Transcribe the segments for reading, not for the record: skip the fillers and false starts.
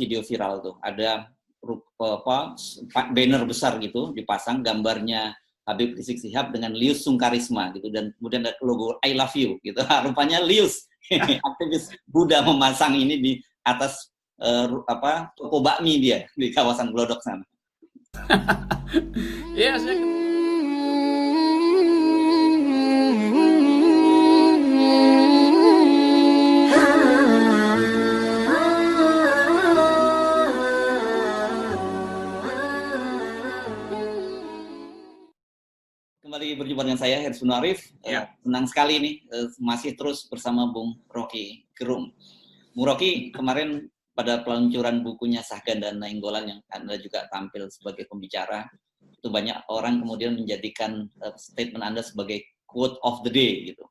video viral tuh, ada banner besar gitu dipasang gambarnya Habib Rizik Syihab dengan Lius Sungkarisma gitu, dan kemudian ada logo I love you gitu. Rupanya Lius aktivis Buddha memasang ini di atas toko bakmi dia di kawasan Glodok sana. Iya, Kembali berjumpa dengan saya, Hersun Arif. Senang sekali nih, masih terus bersama Bung Rocky Gerung. Bung Rocky, kemarin pada peluncuran bukunya Sahganda Nainggolan yang Anda juga tampil sebagai pembicara, itu banyak orang kemudian menjadikan statement Anda sebagai quote of the day gitu.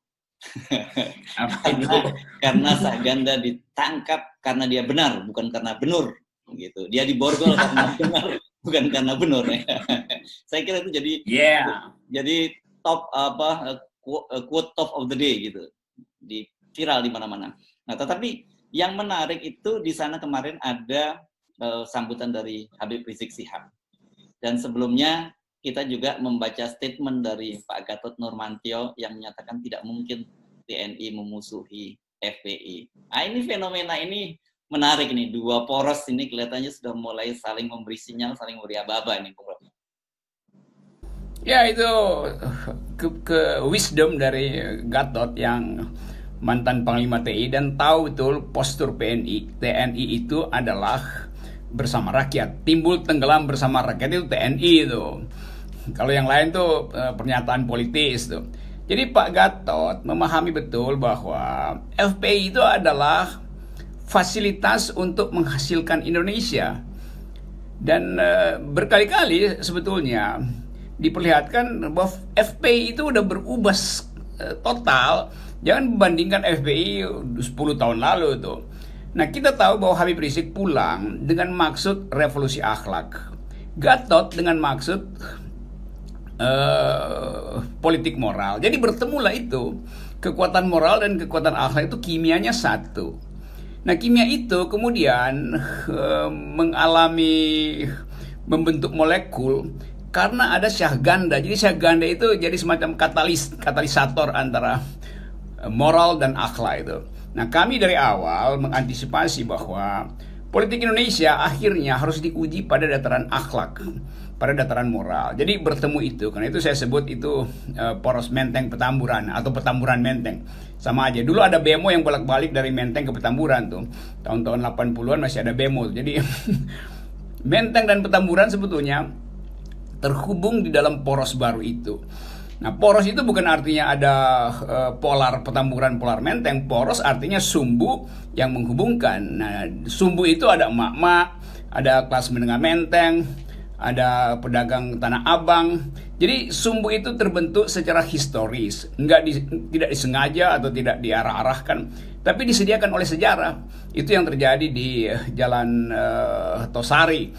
karena Sahganda ditangkap karena dia benar, bukan karena benur gitu. Dia diborgol karena benar, bukan karena benur ya. Saya kira itu jadi top quote top of the day gitu, di viral di mana-mana. Nah, tetapi yang menarik itu di sana kemarin ada sambutan dari Habib Rizik Syihab. Dan sebelumnya kita juga membaca statement dari Pak Gatot Nurmantio yang menyatakan tidak mungkin TNI memusuhi FPI. Nah, ini fenomena ini menarik nih, dua poros ini kelihatannya sudah mulai saling memberi sinyal, saling memberi aba-aba ini. Ya, itu ke wisdom dari Gatot yang mantan Panglima TNI dan tahu betul postur TNI itu adalah bersama rakyat, timbul tenggelam bersama rakyat, itu TNI itu. Kalau yang lain tuh pernyataan politis tuh. Jadi Pak Gatot memahami betul bahwa FPI itu adalah fasilitas untuk menghasilkan Indonesia. Dan berkali-kali sebetulnya diperlihatkan bahwa FPI itu udah berubah total. Jangan bandingkan FPI 10 tahun lalu tuh. Nah, kita tahu bahwa Habib Rizik pulang dengan maksud revolusi akhlak. Gatot dengan maksud politik moral. Jadi bertemulah itu. Kekuatan moral dan kekuatan akhlak itu kimianya satu. Nah, kimia itu kemudian membentuk molekul karena ada Syahganda. Jadi Syahganda itu jadi semacam katalisator antara moral dan akhlak itu. Nah, kami dari awal mengantisipasi bahwa politik Indonesia akhirnya harus diuji pada dataran akhlak, pada dataran moral. Jadi bertemu itu, karena itu saya sebut itu poros Menteng Petamburan atau Petamburan Menteng. Sama aja. Dulu ada bemo yang bolak-balik dari Menteng ke Petamburan tuh. Tahun-tahun 80-an masih ada bemo. Jadi Menteng dan Petamburan sebetulnya terhubung di dalam poros baru itu. Nah, poros itu bukan artinya ada polar Petamburan, polar Menteng. Poros artinya sumbu yang menghubungkan. Nah, sumbu itu ada emak-emak, ada kelas menengah Menteng, ada pedagang Tanah Abang. Jadi sumbu itu terbentuk secara historis, tidak disengaja atau tidak diarah-arahkan, tapi disediakan oleh sejarah. Itu yang terjadi di Jalan Tosari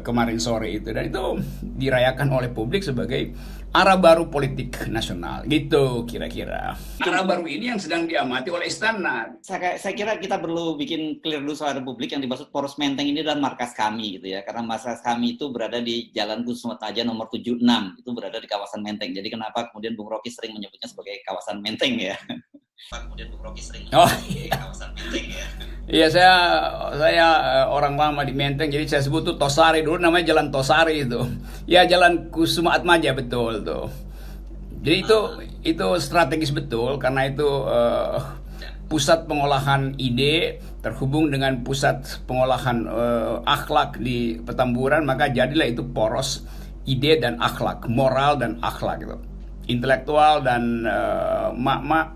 kemarin sore itu, dan itu dirayakan oleh publik sebagai arah baru politik nasional, gitu kira-kira. Arah baru ini yang sedang diamati oleh istana. Saya kira kita perlu bikin clear dulu soal Republik. Yang dimaksud poros Menteng ini adalah markas kami gitu ya, karena markas kami itu berada di Jalan Kusumataja nomor 76, itu berada di kawasan Menteng. Jadi kenapa kemudian Bung Rocky sering menyebutnya sebagai kawasan Menteng ya? Kemudian Bung Rocky sering menyebutnya kawasan Menteng ya. Iya, saya orang lama di Menteng, jadi saya sebut tuh Tosari, dulu namanya Jalan Tosari itu. Ya, Jalan Kusuma Atmaja betul tuh. Jadi itu strategis betul, karena itu pusat pengolahan ide terhubung dengan pusat pengolahan akhlak di Petamburan, maka jadilah itu poros ide dan akhlak, moral dan akhlak gitu. Intelektual dan mak-mak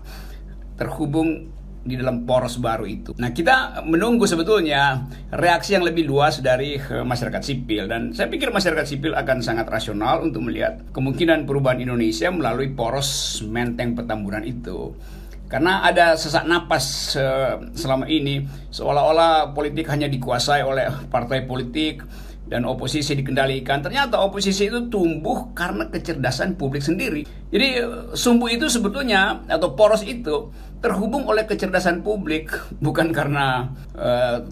terhubung di dalam poros baru itu. Nah, kita menunggu sebetulnya reaksi yang lebih luas dari masyarakat sipil, dan saya pikir masyarakat sipil akan sangat rasional untuk melihat kemungkinan perubahan Indonesia melalui poros Menteng Petamburan itu. Karena ada sesak napas selama ini, seolah-olah politik hanya dikuasai oleh partai politik dan oposisi dikendalikan. Ternyata oposisi itu tumbuh karena kecerdasan publik sendiri. Jadi sumbu itu sebetulnya, atau poros itu terhubung oleh kecerdasan publik, bukan karena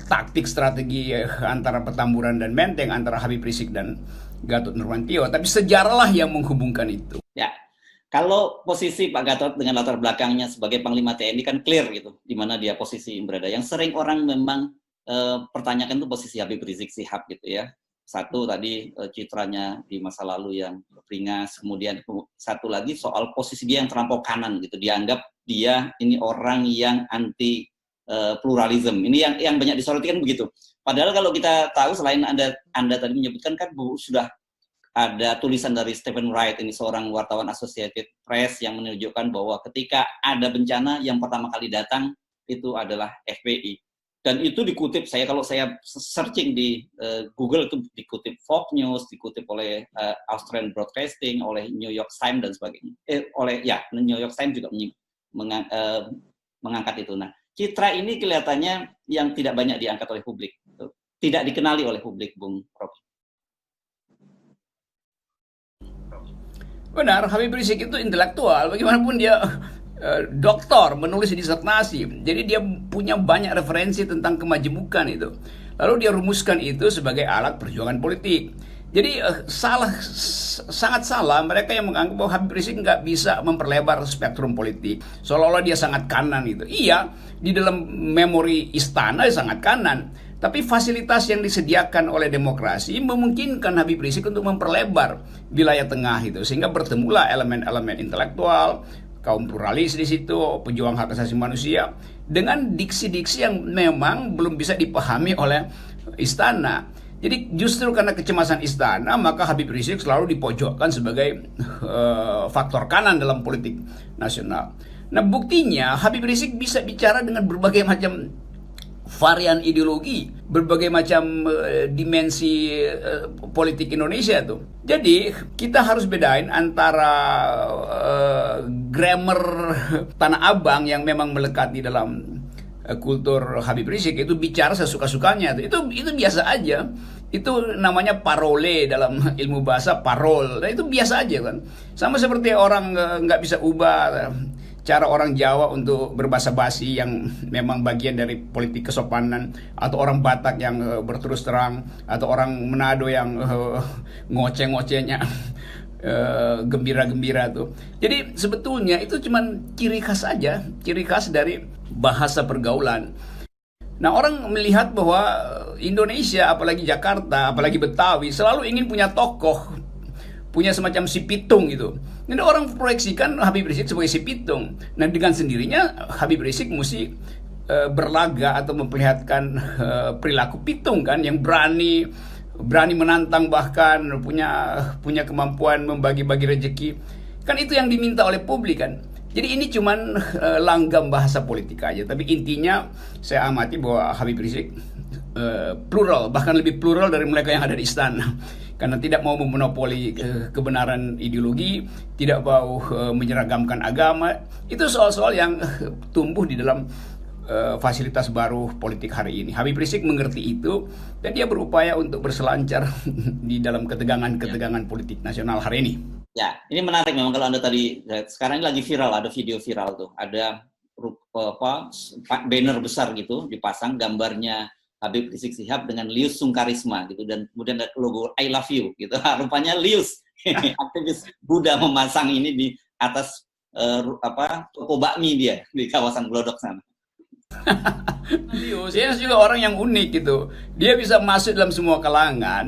taktik strategi antara Petamburan dan Menteng, antara Habib Rizik dan Gatot Nurmantio, tapi sejarahlah yang menghubungkan itu. Ya, kalau posisi Pak Gatot dengan latar belakangnya sebagai Panglima TNI kan clear gitu, di mana dia posisi berada. Yang sering orang memang pertanyakan itu posisi Habib Rizik Sihab gitu ya. Satu tadi citranya di masa lalu yang beringas, kemudian satu lagi soal posisi dia yang terlampau kanan gitu, dianggap dia ini orang yang anti pluralisme. Ini yang banyak disoroti kan begitu. Padahal kalau kita tahu, selain Anda tadi menyebutkan kan sudah ada tulisan dari Stephen Wright, ini seorang wartawan Associated Press, yang menunjukkan bahwa ketika ada bencana yang pertama kali datang itu adalah FPI. Dan itu dikutip, kalau saya searching di Google itu dikutip Fox News, dikutip oleh Australian Broadcasting, oleh New York Times dan sebagainya. New York Times juga mengangkat itu. Nah, citra ini kelihatannya yang tidak banyak diangkat oleh publik, tidak dikenali oleh publik, Bung Rocky. Benar, Habib Rizik itu intelektual, bagaimanapun dia doktor, menulis disertasi, jadi dia punya banyak referensi tentang kemajemukan itu. Lalu dia rumuskan itu sebagai alat perjuangan politik. Jadi sangat salah mereka yang menganggap bahwa Habib Rizik nggak bisa memperlebar spektrum politik, seolah-olah dia sangat kanan itu. Iya, di dalam memori istana sangat kanan, tapi fasilitas yang disediakan oleh demokrasi memungkinkan Habib Rizik untuk memperlebar wilayah tengah itu, sehingga bertemulah elemen-elemen intelektual, kaum pluralis di situ, pejuang hak asasi manusia, dengan diksi-diksi yang memang belum bisa dipahami oleh istana. Jadi justru karena kecemasan istana, maka Habib Rizik selalu dipojokkan sebagai faktor kanan dalam politik nasional. Nah, buktinya Habib Rizik bisa bicara dengan berbagai macam varian ideologi, berbagai macam dimensi politik Indonesia tuh. Jadi kita harus bedain antara grammar Tanah Abang yang memang melekat di dalam kultur Habib Rizik, itu bicara sesuka-sukanya. Itu biasa aja. Itu namanya parole dalam ilmu bahasa, parol. Nah, itu biasa aja kan. Sama seperti orang nggak bisa ubah cara orang Jawa untuk berbahasa basi yang memang bagian dari politik kesopanan, atau orang Batak yang berterus terang, atau orang Manado yang ngoceh-ngocehnya gembira-gembira tuh. Jadi sebetulnya itu cuma ciri khas aja, ciri khas dari bahasa pergaulan. Nah, orang melihat bahwa Indonesia, apalagi Jakarta, apalagi Betawi, selalu ingin punya tokoh, punya semacam si pitung gitu. Jadi orang proyeksikan Habib Rizik sebagai si pitung. Nah, dengan sendirinya Habib Rizik mesti berlaga atau memperlihatkan perilaku pitung kan, yang berani menantang, bahkan punya kemampuan membagi-bagi rezeki. Kan itu yang diminta oleh publik kan. Jadi ini cuman langgam bahasa politik aja, tapi intinya saya amati bahwa Habib Rizik plural, bahkan lebih plural dari mereka yang ada di istana. Karena tidak mau memonopoli kebenaran ideologi, tidak mau menyeragamkan agama. Itu soal-soal yang tumbuh di dalam fasilitas baru politik hari ini. Habib Rizik mengerti itu, dan dia berupaya untuk berselancar di dalam ketegangan politik nasional hari ini. Ya, ini menarik memang kalau Anda tadi, sekarang ini lagi viral, ada video viral tuh, ada banner besar gitu, dipasang gambarnya Habib Rizik Sihab dengan Lius Sungkarisma gitu, dan kemudian ada logo I love you gitu. Rupanya Lius aktivis Buddha memasang ini di atas toko bakmi dia di kawasan Glodok sana. Lius juga orang yang unik gitu. Dia bisa masuk dalam semua kalangan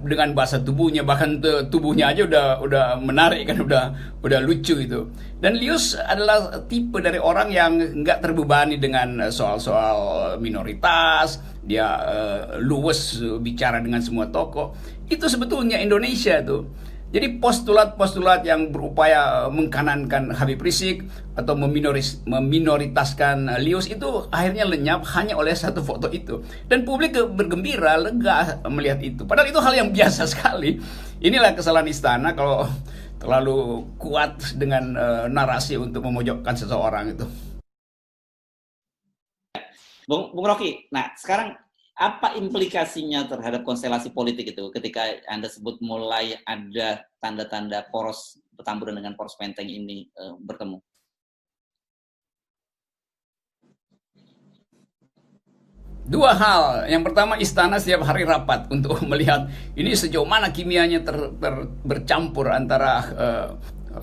dengan bahasa tubuhnya, bahkan tubuhnya aja udah menarik kan, udah lucu itu. Dan Lius adalah tipe dari orang yang nggak terbebani dengan soal-soal minoritas. Dia luwes bicara dengan semua tokoh. Itu sebetulnya Indonesia tuh. Jadi postulat-postulat yang berupaya mengkanankan Habib Rizik atau meminoritaskan Lius itu akhirnya lenyap hanya oleh satu foto itu. Dan publik bergembira, lega melihat itu. Padahal itu hal yang biasa sekali. Inilah kesalahan istana kalau terlalu kuat dengan narasi untuk memojokkan seseorang itu. Bung Rocky, nah sekarang apa implikasinya terhadap konstelasi politik itu ketika Anda sebut mulai ada tanda-tanda poros Petamburan dengan poros Menteng ini bertemu? Dua hal. Yang pertama, istana setiap hari rapat untuk melihat ini sejauh mana kimianya bercampur antara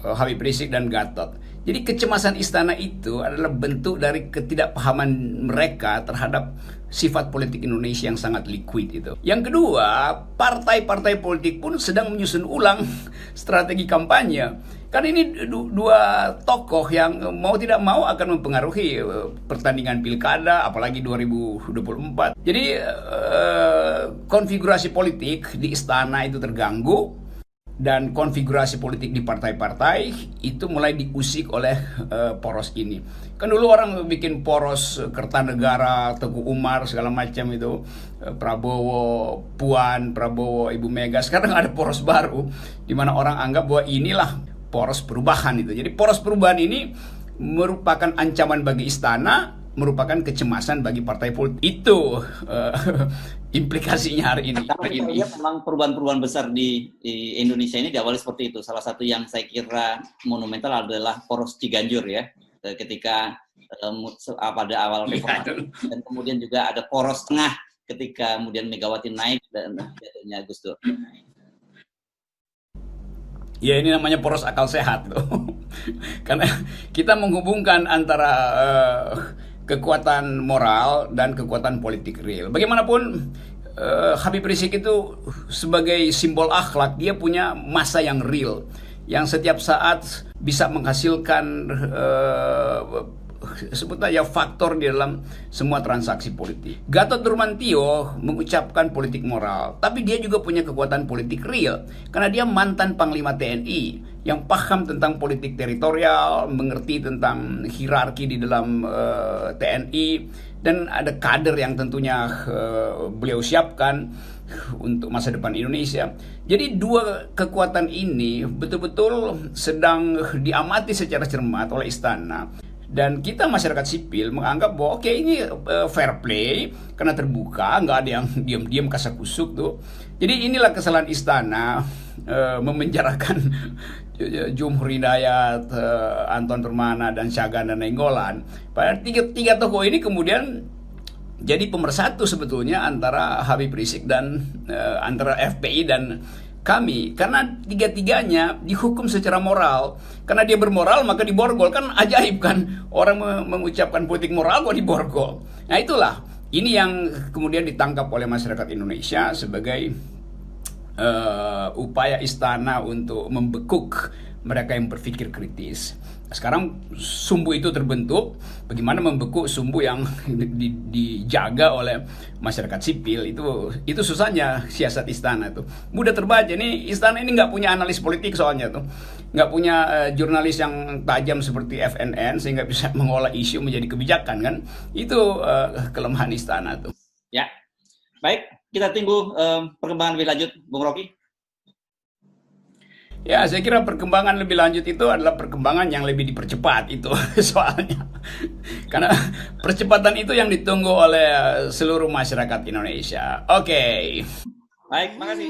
Habib Rizik dan Gatot. Jadi kecemasan istana itu adalah bentuk dari ketidakpahaman mereka terhadap sifat politik Indonesia yang sangat liquid itu. Yang kedua, partai-partai politik pun sedang menyusun ulang strategi kampanye. Kan ini dua tokoh yang mau tidak mau akan mempengaruhi pertandingan pilkada, apalagi 2024. Jadi konfigurasi politik di istana itu terganggu, dan konfigurasi politik di partai-partai itu mulai diusik oleh poros ini. Kan dulu orang bikin poros Kertanegara, Teguh Umar, segala macam itu, Prabowo, Puan, Prabowo, Ibu Mega. Sekarang ada poros baru, di mana orang anggap bahwa inilah poros perubahan itu. Jadi poros perubahan ini merupakan ancaman bagi istana, merupakan kecemasan bagi partai politik. Itu implikasinya hari ini. Tapi kita lihat memang perubahan-perubahan besar di Indonesia ini diawali seperti itu. Salah satu yang saya kira monumental adalah poros Ciganjur ya, ketika pada awal reformasi, dan kemudian juga ada poros tengah ketika kemudian Megawati naik dan jatuhnya Gus Dur. Ya, ini namanya poros akal sehat loh. Karena kita menghubungkan antara kekuatan moral dan kekuatan politik real. Bagaimanapun Habib Rizik itu sebagai simbol akhlak, dia punya masa yang real, yang setiap saat bisa menghasilkan sebut aja faktor di dalam semua transaksi politik. Gatot Nurmantio mengucapkan politik moral, tapi dia juga punya kekuatan politik real karena dia mantan Panglima TNI yang paham tentang politik teritorial, mengerti tentang hierarki di dalam TNI, dan ada kader yang tentunya beliau siapkan untuk masa depan Indonesia. Jadi dua kekuatan ini betul-betul sedang diamati secara cermat oleh istana. Dan kita masyarakat sipil menganggap bahwa oke, ini fair play karena terbuka, nggak ada yang diam-diam kasakusuk tuh. Jadi inilah kesalahan istana memenjarakan Jumhur Hidayat, Anton Permana, dan Syahganda Nainggolan. Padahal tiga tokoh ini kemudian jadi pemersatu sebetulnya antara Habib Rizik dan antara FPI dan kami, karena tiga-tiganya dihukum secara moral. Karena dia bermoral maka diborgol. Kan ajaib kan, orang mengucapkan politik moral kok diborgol. Nah itulah, ini yang kemudian ditangkap oleh masyarakat Indonesia sebagai upaya istana untuk membekuk mereka yang berpikir kritis. Sekarang sumbu itu terbentuk. Bagaimana membekuk sumbu yang dijaga oleh masyarakat sipil, itu susahnya siasat istana tuh. Mudah terbaca. Ini istana ini nggak punya analis politik soalnya tuh, nggak punya jurnalis yang tajam seperti FNN sehingga bisa mengolah isu menjadi kebijakan kan. Itu kelemahan istana tuh. Ya, baik, kita tunggu perkembangan lebih lanjut, Bung Rocky. Ya, saya kira perkembangan lebih lanjut itu adalah perkembangan yang lebih dipercepat itu soalnya. Karena percepatan itu yang ditunggu oleh seluruh masyarakat Indonesia. Oke. Baik, makasih.